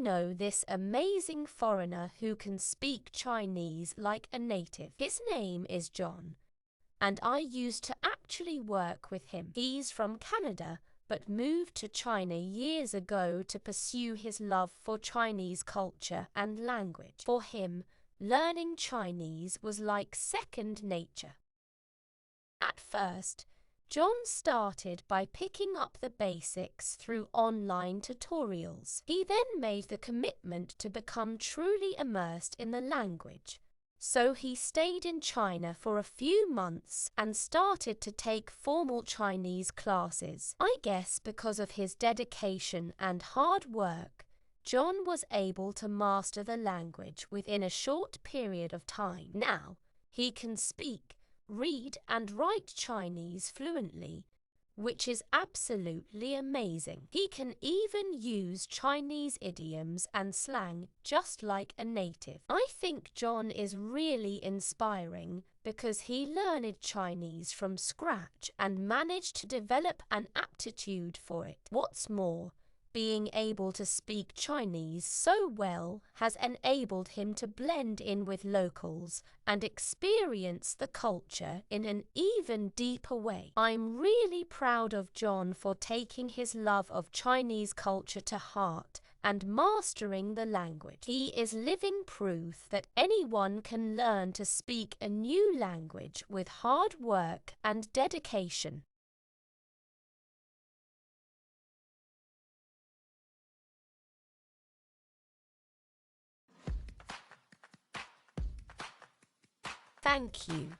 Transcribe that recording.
know this amazing foreigner who can speak Chinese like a native. His name is John, and I used to actually work with him. He's from Canada, but moved to China years ago to pursue his love for Chinese culture and language. For him, learning Chinese was like second nature. At first, John started by picking up the basics through online tutorials. He then made the commitment to become truly immersed in the language. So he stayed in China for a few months and started to take formal Chinese classes. I guess because of his dedication and hard work, John was able to master the language within a short period of time. Now, he can speak, read and write Chinese fluently, which is absolutely amazing. He can even use Chinese idioms and slang just like a native. I think John is really inspiring because he learned Chinese from scratch and managed to develop an aptitude for it. What's more, being able to speak Chinese so well has enabled him to blend in with locals and experience the culture in an even deeper way. I'm really proud of John for taking his love of Chinese culture to heart and mastering the language. He is living proof that anyone can learn to speak a new language with hard work and dedication. Thank you.